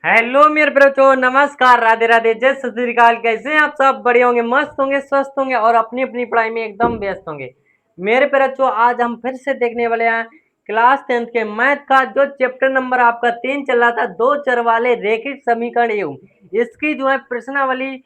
Hello मेरे बच्चों, नमस्कार, राधे राधे, जय सत श्री अकाल। कैसे हैं आप? सब बढ़िया होंगे, मस्त होंगे, स्वस्थ होंगे और अपनी अपनी पढ़ाई में एकदम व्यस्त होंगे। मेरे बच्चों, आज हम फिर से देखने वाले हैं क्लास 10th के मैथ का जो चैप्टर नंबर आपका 3 चल रहा था, दो चर वाले रेखिक समीकरण एवं इसकी जो है प्रश्नावली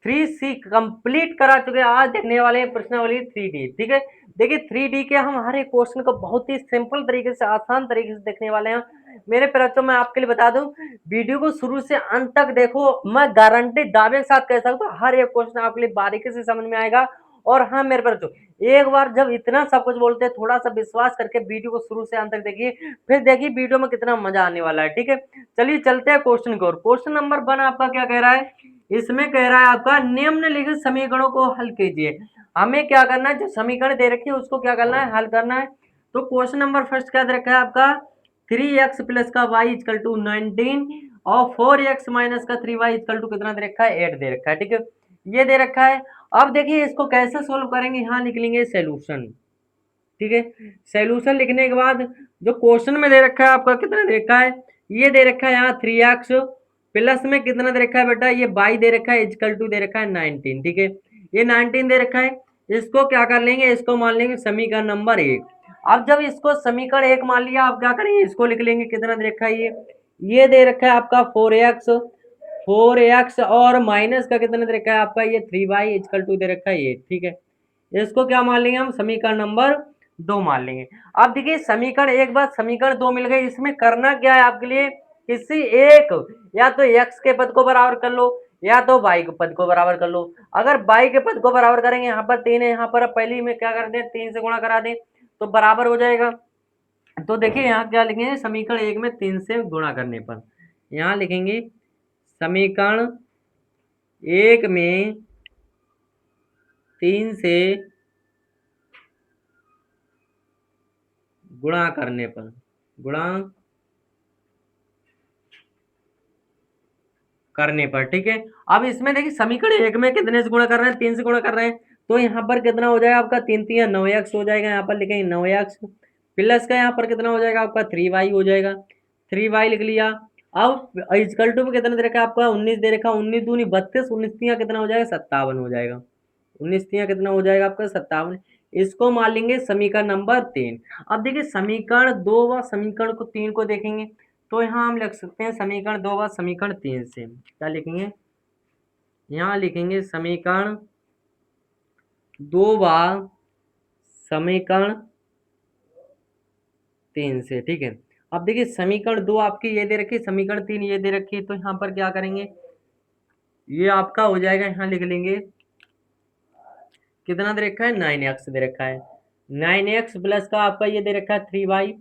3C कंप्लीट करा चुके हैं। आज देखने वाले हैं प्रश्नावली 3D। ठीक है, देखिए 3D के हम हर एक क्वेश्चन को बहुत ही सिंपल तरीके से, आसान तरीके से देखने वाले हैं। मेरे प्यारे, मैं आपके लिए बता दूं, वीडियो को शुरू से अंत तक देखो। मैं गारंटी दावे के साथ कह सकता हूँ हर एक क्वेश्चन आपके लिए बारीकी से समझ में आएगा। और हाँ मेरे बच्चों, एक बार जब इतना सब कुछ बोलते हैं, थोड़ा सा विश्वास करके वीडियो को शुरू से अंत तक देखिए, फिर देखिए वीडियो में कितना मजा आने वाला है। ठीक है, चलिए चलते हैं क्वेश्चन की ओर। क्वेश्चन नंबर 1 आपका क्या कह रहा है? इसमें कह रहा है आपका निम्नलिखित समीकरणों को हल कीजिए। हमें क्या करना है, जो समीकरण दे रखी है उसको क्या करना है, हल करना है। तो क्वेश्चन नंबर फर्स्ट क्या दे रखा है आपका? 3x प्लस का y इक्वल टू 19 और 4x माइनस का 3y इक्वल टू कितना दे रखा है? 8 दे रखा है। ठीक है, ये दे रखा है। अब देखिए इसको कैसे सोल्व करेंगे, यहाँ लिख लेंगे सोल्यूशन। ठीक है, सोल्यूशन लिखने के बाद जो क्वेश्चन में दे रखा है आपका कितना दे रखा है, ये दे रखा है यहाँ 3x प्लस में कितना दे रखा है बेटा, ये y दे रखा है इक्वल टू दे रखा है 19। ठीक है, ये 19 दे रखा है। इसको क्या कर लेंगे, इसको मान लेंगे समीकरण नंबर 1। अब जब इसको समीकरण 1 मान लिया, आप क्या करेंगे, इसको लिख लेंगे कितना दे रखा है, ये दे रखा है आपका 4x और माइनस का कितना दे रखा है आपका, ये 3y इक्वल टू दे रखा है 8। ठीक है, इसको क्या मान लेंगे हम, समीकरण नंबर 2 मान लेंगे। अब देखिए समीकरण 1 बाद समीकरण 2 मिल गए। इसमें करना क्या है आपके लिए, किसी एक, या तो x के पद को बराबर कर लो या तो y के पद को बराबर कर लो। अगर y के पद को बराबर करेंगे, यहाँ पर 3 है, यहाँ पर पहले में क्या कर दें, 3 से गुणा करा दें तो बराबर हो जाएगा। तो देखिए यहाँ क्या लिखेंगे, समीकरण 1 में 3 से गुणा करने पर यहाँ लिखेंगे समीकरण 1 में 3 से गुणा करने पर, गुणा करने पर। ठीक है, अब इसमें देखिए समीकरण 1 में कितने से गुणा कर रहे हैं, 3 से गुणा कर रहे हैं। तो यहाँ पर कितना हो जाएगा आपका, 3 3 9x हो जाएगा। यहाँ पर लिखेंगे 9x प्लस का यहाँ पर कितना हो जाएगा आपका, 3y हो जाएगा। 3y लिख लिया। अब इक्वल टू में कितना दे रखा है आपका, 19 दे रखा है। 19 दूनी 32, 19 तिया कितना हो जाएगा, 57 हो जाएगा। 19 तिया कितना हो जाएगा आपका, 57। इसको मान लेंगे समीकरण नंबर 3। अब देखिए समीकरण 2 व समीकरण को 3 को देखेंगे, तो यहाँ हम लिख सकते हैं समीकरण 2 व समीकरण 3 से क्या लिखेंगे, यहाँ लिखेंगे समीकरण 2 व समीकरण 3 से। ठीक है, अब देखिए समीकरण 2 आपकी ये दे रखी है, समीकरण 3 ये दे रखी है। तो यहाँ पर क्या करेंगे, ये आपका हो जाएगा, यहाँ लिख लेंगे कितना दे रखा है, 9x दे रखा है। 9x प्लस का आपका ये दे रखा है 3y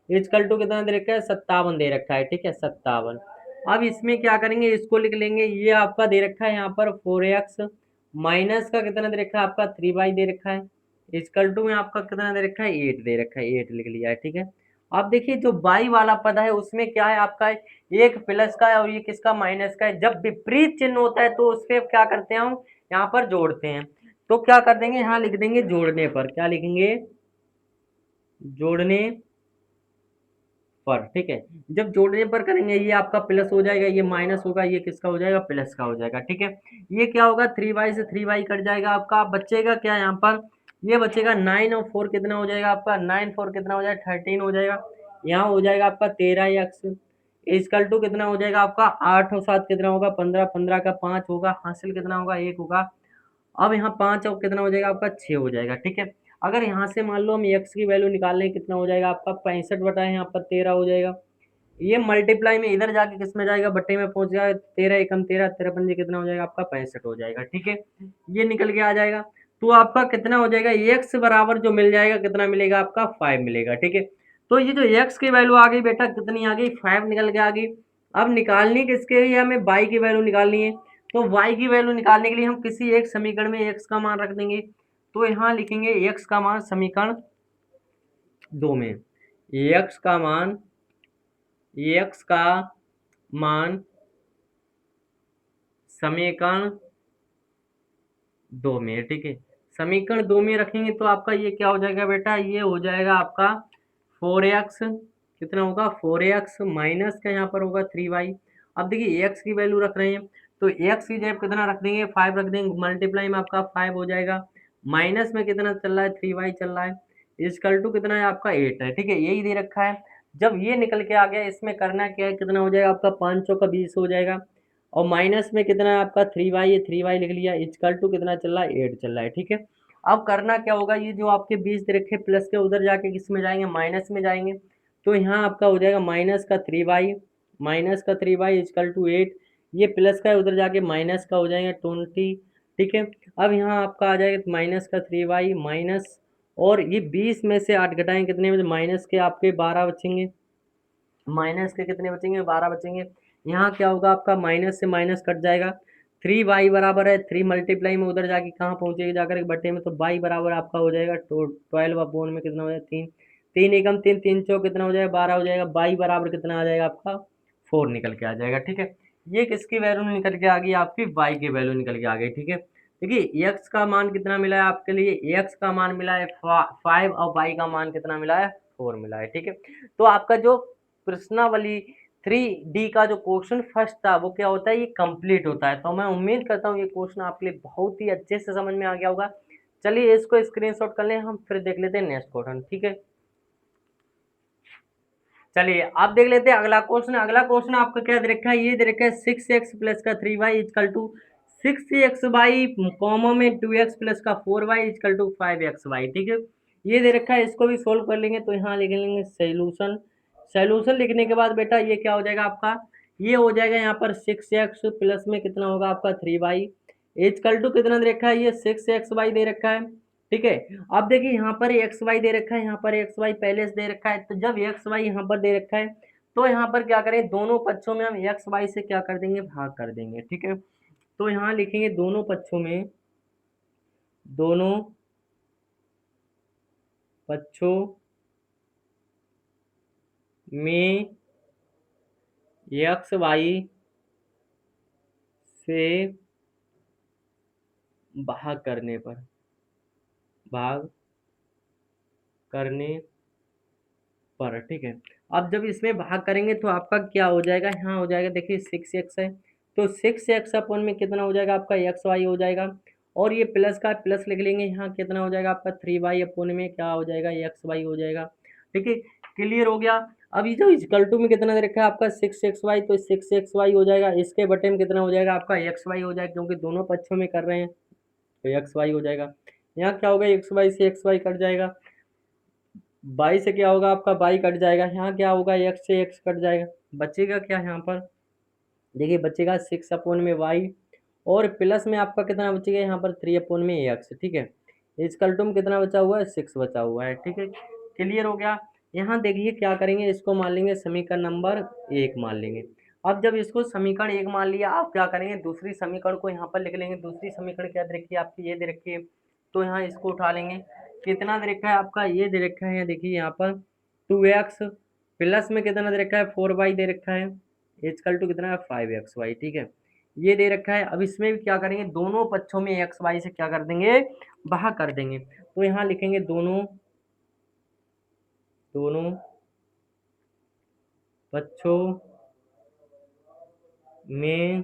इक्वल टू कितना दे रखा है, 57 दे रखा है। ठीक है, 57। अब इसमें क्या करेंगे, इसको लिख लेंगे, ये आपका दे रखा है यहाँ पर 4x माइनस का कितना दे रखा है आपका, 3y दे रखा है इक्वल टू में आपका कितना दे रखा है, 8 दे रखा है। 8 लिख लिया है। ठीक है, अब देखिए जो y वाला पद है उसमें क्या है आपका, एक प्लस का है और ये किसका, माइनस का है। जब विपरीत चिन्ह होता है तो उसके क्या करते हैं हम, यहाँ पर जोड़ते हैं। तो क्या कर देंगे, यहाँ लिख देंगे जोड़ने पर, क्या लिखेंगे, जोड़ने पर। ठीक है, जब जोड़ने पर करेंगे ये आपका प्लस हो जाएगा, ये माइनस होगा, ये किसका हो जाएगा, प्लस का हो जाएगा। ठीक है, ये क्या होगा, 3y से 3y कट जाएगा आपका। बचेगा क्या यहाँ पर, ये बचेगा 9 और 4 कितना हो जाएगा आपका, 9 4 कितना हो जाएगा, 13 हो जाएगा। यहाँ हो जाएगा आपका 13x इक्वल टू कितना हो जाएगा आपका, 8 और 7 कितना होगा, 15, 15 का 5 होगा, हासिल कितना होगा, 1 होगा। अब यहाँ 5 और कितना हो जाएगा आपका, 6 हो जाएगा। ठीक है, अगर यहाँ से मान लो हम x की वैल्यू निकाल लें, कितना हो जाएगा आपका, 65 बटा यहाँ पर 13 हो जाएगा। ये मल्टीप्लाई में इधर जाके किस में जाएगा, बट्टे में पहुंच जाएगा। 13 एकम 13, 13 पंजे कितना हो जाएगा आपका, 65 हो जाएगा। ठीक है, ये निकल के आ जाएगा। तो आपका कितना हो जाएगा, x बराबर जो मिल जाएगा, कितना मिलेगा आपका, 5 मिलेगा। ठीक है, तो ये जो x की वैल्यू आ गई बेटा, कितनी आ गई, 5 निकल के आ गई। अब निकालनी किसके लिए, हमें y की वैल्यू निकालनी है। तो y की वैल्यू निकालने के लिए हम किसी एक समीकरण में x का मान रख देंगे। तो यहाँ लिखेंगे x का मान समीकरण 2 में, x का मान, x का मान समीकरण 2 में। ठीक है, समीकरण 2 में रखेंगे तो आपका ये क्या हो जाएगा बेटा, ये हो जाएगा आपका 4x कितना होगा, 4x माइनस का यहाँ पर होगा 3y अब देखिए एक्स की वैल्यू रख रहे हैं, तो एक्स की जगह कितना रख देंगे, 5 रख देंगे, मल्टीप्लाई में आपका 5 हो जाएगा, माइनस में कितना चल रहा है, 3y चल रहा है, इक्वल टू कितना है आपका 8 है, ठीक है, यही दे रखा है। जब ये निकल के आ गया, इसमें करना क्या है, कितना हो जाएगा आपका 5 चौका 20 हो जाएगा, और माइनस में कितना है आपका 3y, ये 3y लिख लिया, इक्वल टू कितना चल रहा है 8 चल रहा है, ठीक है। अब करना क्या होगा, ये जो आपके 20 दे रखे प्लस के उधर जाके किस में जाएंगे, माइनस में जाएंगे, तो यहाँ आपका हो जाएगा माइनस का 3y इक्वल टू 8, ये प्लस का है उधर जाके माइनस का हो जाएगा 20, ठीक है। अब यहाँ आपका आ जाएगा माइनस का 3y माइनस, और ये 20 में से 8 घटाएं कितने बचे, माइनस के आपके 12 बचेंगे, माइनस के कितने बचेंगे, 12 बचेंगे। यहाँ क्या होगा आपका, माइनस से माइनस कट जाएगा, 3y बराबर है 3 मल्टीप्लाई में उधर जाके कहाँ पहुँचेगी जाकर एक बटे में, तो y बराबर आपका हो जाएगा 12 अपॉन में कितना हो जाएगा 3, 3 एकम 3, 3 चौक कितना हो जाएगा 12 हो जाएगा, y बराबर कितना आ जाएगा आपका 4 निकल के आ जाएगा, ठीक है। ये किसकी वैल्यू निकल के आ गई, आपकी y की वैल्यू निकल के आ गई, ठीक है। देखिए x का मान कितना मिला है आपके लिए, x का मान मिला है 5 और y का मान कितना मिला है 4 मिला है, ठीक है। तो आपका जो प्रश्नावली 3D का जो क्वेश्चन फर्स्ट था वो क्या होता है, ये कंप्लीट होता है। तो मैं उम्मीद करता हूँ ये क्वेश्चन आपके लिए बहुत ही अच्छे से समझ में आ गया होगा। चलिए इसको स्क्रीनशॉट कर लें, हम फिर देख लेते हैं नेक्स्ट क्वेश्चन, ठीक है। चलिए आप देख लेते हैं अगला क्वेश्चन। अगला क्वेश्चन आपका क्या दे रखा है, ये दे रखा है 6x प्लस का 3y equal to 6x comma में 2x प्लस का 4y इक्वल टू 5xy, ठीक है। ये दे रखा है, इसको भी सोल्व कर लेंगे, तो यहाँ लिख लेंगे सॉल्यूशन। सॉल्यूशन लिखने के बाद बेटा ये क्या हो जाएगा आपका, ये हो जाएगा यहाँ पर 6x प्लस में कितना होगा आपका 3y इक्वल टू कितना दे रखा है, ये 6xy दे रखा है, ठीक है। अब देखिए यहाँ पर एक्स वाई दे रखा है, यहाँ पर एक्स वाई पहले से दे रखा है, तो जब एक्स वाई यहाँ पर दे रखा है तो यहाँ पर क्या करें, दोनों पक्षों में हम एक्स वाई से क्या कर देंगे, भाग कर देंगे, ठीक है। तो यहाँ लिखेंगे दोनों पक्षों में, दोनों पक्षों में एक्स वाई से भाग करने पर, भाग करने पर, ठीक है। अब जब इसमें भाग करेंगे तो आपका क्या हो जाएगा, यहाँ हो जाएगा देखिए 6x है, तो 6x अपन में कितना हो जाएगा आपका एक्स वाई हो जाएगा, और ये प्लस का प्लस लिख लेंगे, यहाँ कितना हो जाएगा आपका 3y अपन में क्या हो जाएगा एक्स वाई हो जाएगा, ठीक है। क्लियर हो गया। अब ये जो इक्वल टू में कितना दे रखा है आपका 6xy, तो 6xy हो जाएगा, इसके बटे में कितना हो जाएगा आपका एक्स वाई हो जाएगा, क्योंकि दोनों पक्षों में कर रहे हैं तो एक्स वाई हो जाएगा। यहाँ क्या होगा, एक्स वाई से एक्स वाई कट जाएगा, बाई से क्या होगा आपका बाई कट जाएगा, यहाँ क्या होगा एक्स से एक्स कट जाएगा, बचेगा क्या यहाँ पर, देखिए बचेगा 6/y, और प्लस में आपका कितना बचेगा यहाँ पर 3/x, ठीक है। इसकल टू में कितना बचा हुआ है, 6 बचा हुआ है, ठीक है। क्लियर हो गया। यहाँ देखिए क्या करेंगे, इसको मान लेंगे समीकरण नंबर 1 मान लेंगे। अब जब इसको समीकरण 1 मान लिया, आप क्या करेंगे, दूसरी समीकरण को यहाँ पर लिख लेंगे। दूसरी समीकरण क्या दे रखी है आपकी, ये दे रखी है, तो यहाँ इसको उठा लेंगे। कितना दे रखा है आपका, ये दे रखा है देखिए यहाँ पर 2x प्लस में कितना दे रखा है 4y दे रखा है, इक्वल टू कितना है 5xy, ठीक है। ये दे रखा है। अब इसमें भी क्या करेंगे, दोनों पक्षों में एक्स वाई से क्या कर देंगे, भाग कर देंगे। तो यहाँ लिखेंगे दोनों, दोनों पक्षों में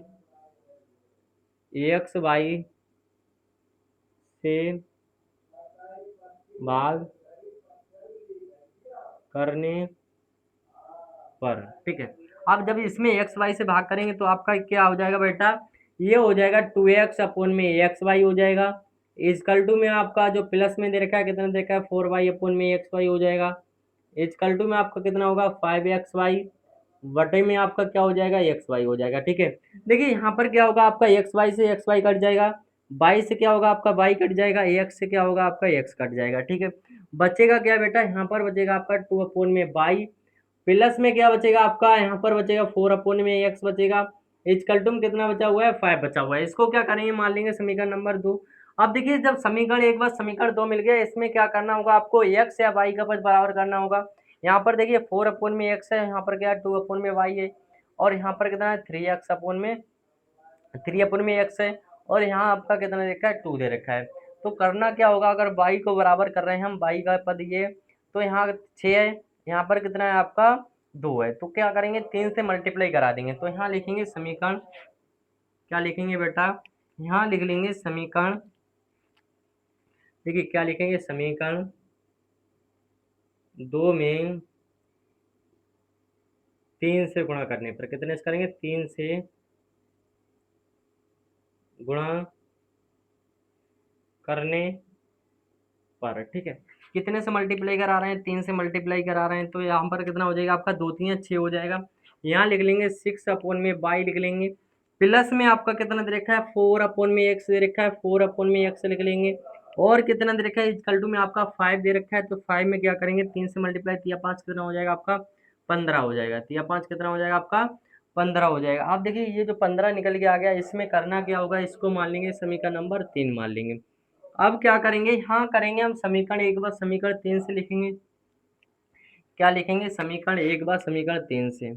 एक्स वाई से भाग करने पर, ठीक है। अब जब इसमें एक्स वाई से भाग करेंगे तो आपका क्या हो जाएगा बेटा, ये हो जाएगा 2x अपोन में एक्स वाई हो जाएगा, इजकल टू में आपका जो प्लस में दे रखा है कितना दे रखा है 4y अपोन में एक्स वाई हो जाएगा, इजकल टू में आपका कितना होगा 5xy, बटे में आपका क्या हो जाएगा एक्स वाई हो जाएगा, ठीक है। देखिए यहाँ पर क्या होगा आपका एक्स वाई से एक्स वाई कट जाएगा, बाई से क्या होगा आपका बाई कट जाएगा, एक्स से क्या होगा आपका एक्स कट जाएगा, ठीक है। बचेगा क्या बेटा, यहाँ पर बचेगा आपका 2/बाई, प्लस में क्या बचेगा आपका, यहाँ पर बचेगा 4/x बचेगा, इक्वल टू में कितना बचा हुआ है 5 बचा हुआ है। इसको क्या करेंगे, मान लेंगे समीकरण नंबर 2। अब देखिए जब समीकरण एक बार समीकरण 2 मिल गया, इसमें क्या करना होगा आपको, x या y का पद बराबर करना होगा। यहाँ पर देखिए 4/x है, यहाँ पर क्या है 2/y है, और यहाँ पर कितना है 3x है, और यहाँ आपका कितना देखा है 2 दे रखा है। तो करना क्या होगा, अगर y को बराबर कर रहे हैं हम, y का पद ये, तो यहाँ 6 है, यहाँ पर कितना है आपका 2 है, तो क्या करेंगे 3 से मल्टीप्लाई करा देंगे। तो यहाँ लिखेंगे समीकरण, क्या लिखेंगे बेटा, यहाँ लिख लेंगे समीकरण, देखिए क्या लिखेंगे, समीकरण 2 में 3 से गुणा करने पर, कितने से करेंगे, 3 से गुणा करने पर, ठीक है। कितने से मल्टीप्लाई करा रहे हैं, 3 से मल्टीप्लाई करा रहे हैं, तो यहाँ पर कितना हो जाएगा आपका, 2 3 6 हो जाएगा। यहाँ लिख लेंगे 6 अपॉन में बाई लिख लेंगे, प्लस में आपका कितना दे रखा है, 4 अपॉन में एक्स दे रखा है, 4 अपॉन में एक्स लिख लेंगे, और कितना दे रखा है, इक्वल टू में आपका 5 दे रखा है, तो 5 में क्या करेंगे, 3 से मल्टीप्लाई, 3 5 कितना हो जाएगा आपका, 15 हो जाएगा, 3 5 कितना हो जाएगा आपका, 15 हो जाएगा। आप देखिए ये जो 15 निकल के आ गया, इसमें करना क्या होगा, इसको मान लेंगे समीकरण नंबर 3 मान लेंगे। अब क्या करेंगे, यहाँ करेंगे हम समीकरण एक बार समीकरण 3 से लिखेंगे, क्या लिखेंगे, समीकरण एक बार समीकरण 3 से,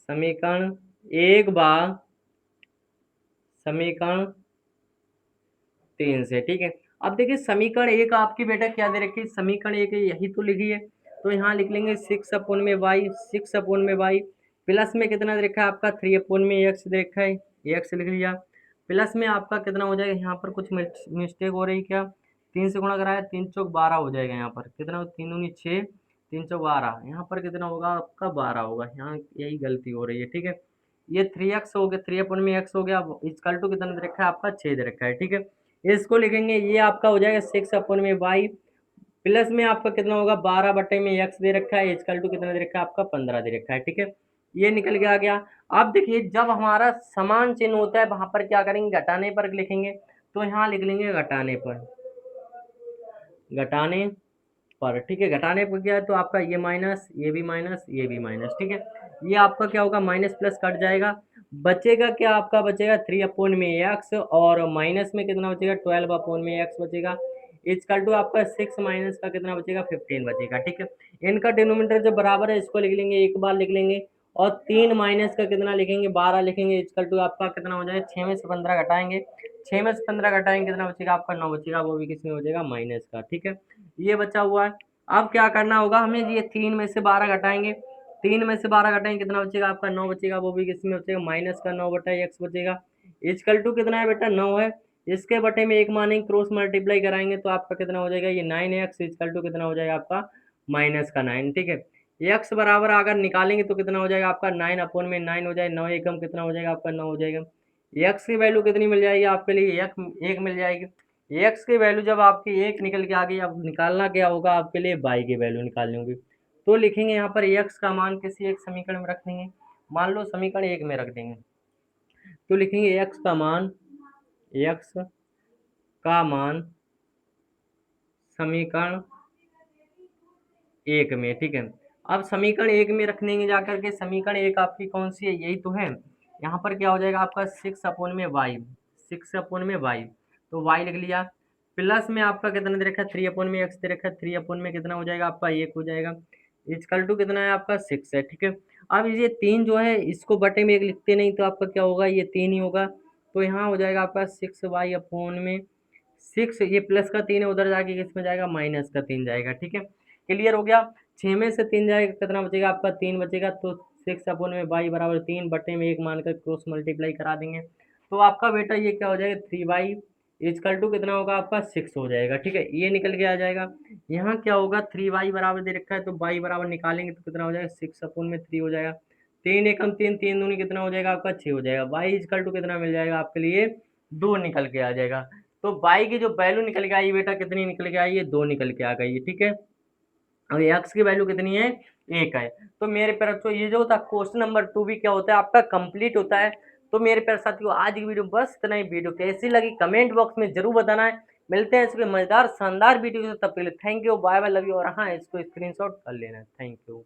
समीकरण एक बार समीकरण 3 से, ठीक है। अब देखिए समीकरण एक आपकी बेटा क्या दे रखी है, समीकरण एक यही तो लिखी है, तो यहाँ लिख लेंगे 6 अपॉन में वाई, 6 अपॉन में वाई, प्लस में कितना दे रखा है आपका, 3 अपॉन में एक्स दे रखा है, एक्स लिख लिया, प्लस में आपका कितना हो जाएगा, यहाँ पर कुछ मिस्टेक हो रही क्या, 3 से गुणा कराया, 3 चौक 12 हो जाएगा, यहाँ पर कितना, 3 दूनी 6, 3 चौक 12, यहाँ पर कितना होगा आपका, 12 होगा, यहाँ यही गलती हो रही है, ठीक है। ये 3x हो गया, 3 अपॉन में एक्स हो गया, इक्वल टू कितना दे रखा है आपका, 6 दे रखा है, ठीक है। इसको लिखेंगे, ये आपका हो जाएगा 6 अपॉन में वाई, प्लस में आपका कितना होगा, 12 बटे में एक्स दे रखा है, इक्वल टू कितना दे रखा है आपका, 15 दे रखा है, ठीक है। ये निकल के आ गया। अब देखिए जब हमारा समान चिन्ह होता है वहां पर क्या करेंगे, घटाने पर लिखेंगे, तो यहाँ लिख लेंगे घटाने पर, घटाने पर, ठीक है। घटाने पर क्या है, तो आपका ये माइनस, ये भी माइनस, ये भी माइनस, ठीक है। ये आपका क्या होगा, माइनस प्लस कट जाएगा, बचेगा क्या आपका, बचेगा 3 अपॉन में एक्स, और माइनस में कितना बचेगा, 12 अपॉन में एक्स बचेगा, इक्वल टू आपका 6 माइनस का कितना बचेगा, 15 बचेगा, ठीक है। इनका डिनोमिनेटर जो बराबर है इसको लिख लेंगे, एक बार लिख लेंगे, और 3 माइनस का कितना लिखेंगे, 12 लिखेंगे, इक्वल टू आपका कितना हो जाएगा, 6 में से 15 घटाएंगे, 6 में से 15 घटाएंगे, कितना बचेगा आपका, 9 बचेगा, वो भी किसमें हो जाएगा, माइनस का, ठीक है। ये बचा हुआ है। अब क्या करना होगा हमें, ये 3 में से 12 घटाएंगे, 3 में से 12 घटाएंगे, कितना बचेगा आपका, 9 बचेगा, वो भी किसमें बचेगा, माइनस का, 9 बटा एक्स बचेगा, इक्वल टू कितना है बेटा, 9 है, इसके बटे में एक मानेंगे, क्रॉस मल्टीप्लाई कराएंगे, तो आपका कितना हो जाएगा, ये 9x इक्वल टू कितना हो जाएगा आपका, माइनस का 9, ठीक है। एक्स बराबर अगर निकालेंगे तो कितना हो जाएगा आपका, 9 अपॉन में 9 हो जाएगा, 9 एकम कितना हो जाएगा आपका, 9 हो जाएगा। एक्स की वैल्यू कितनी मिल जाएगी आपके लिए, एक मिल जाएगी। एक्स की वैल्यू जब आपकी एक निकल के आ गई, अब निकालना क्या होगा आपके लिए, वाई की वैल्यू निकालनी होगी, तो लिखेंगे यहाँ पर एक्स का मान किसी एक समीकरण में रख देंगे, मान लो समीकरण एक में रख देंगे, तो लिखेंगे एक्स का मान, एक्स का मान समीकरण एक में, ठीक है। अब समीकरण एक में रख देंगे जाकर के, समीकरण एक आपकी कौन सी है, यही तो है। यहाँ पर क्या हो जाएगा आपका 6 अपॉन में वाई, 6 अपॉन में वाई, तो वाई लिख लिया, प्लस में आपका कितना दे रखा है, 3 अपॉन में एक्स दे रखा है, 3 अपॉन में कितना हो जाएगा आपका, 1 हो जाएगा, इक्वल टू कितना है आपका, 6 है, ठीक है। अब ये 3 जो है इसको बटे में एक लिखते नहीं, तो आपका क्या होगा, ये 3 ही होगा, तो यहाँ हो जाएगा आपका 6y अपॉन में 6, ये प्लस का 3 है, उधर जाके किसमें जाएगा, माइनस का 3 जाएगा, ठीक है। क्लियर हो गया। 6 में से 3 जाएगा, कितना बचेगा आपका, 3 बचेगा, तो 6 अपॉन में वाई बराबर 3 बटे में 1 मानकर क्रॉस मल्टीप्लाई करा देंगे, तो आपका बेटा ये क्या हो जाएगा, 3y इजकल टू कितना होगा आपका, 6 हो जाएगा, ठीक है। ये निकल के आ जाएगा। यहाँ क्या होगा, 3y बराबर दे रखा है, तो y बराबर निकालेंगे तो कितना हो जाएगा, 6 अपॉन में 3 हो जाएगा, 3 एकम 3, 3 दूनी कितना हो जाएगा आपका, 6 हो जाएगा, y इजकल टू कितना मिल जाएगा आपके लिए, 2 निकल के आ जाएगा। तो y की जो वैल्यू निकल के आई बेटा, कितनी निकल के आई है, 2 निकल के आ गई है, ठीक है। और एक्स की वैल्यू कितनी है, 1 है। तो मेरे प्यारे बच्चों ये जो था क्वेश्चन नंबर 2 भी क्या होता है आपका, कंप्लीट होता है। तो मेरे प्यारे साथियों आज की वीडियो बस इतना ही। वीडियो कैसी लगी कमेंट बॉक्स में जरूर बताना है। मिलते हैं इसके मजेदार शानदार वीडियो से, तब के लिए thank you, bye bye, love you. और हाँ, इसको स्क्रीनशॉट कर लेना, थैंक यू।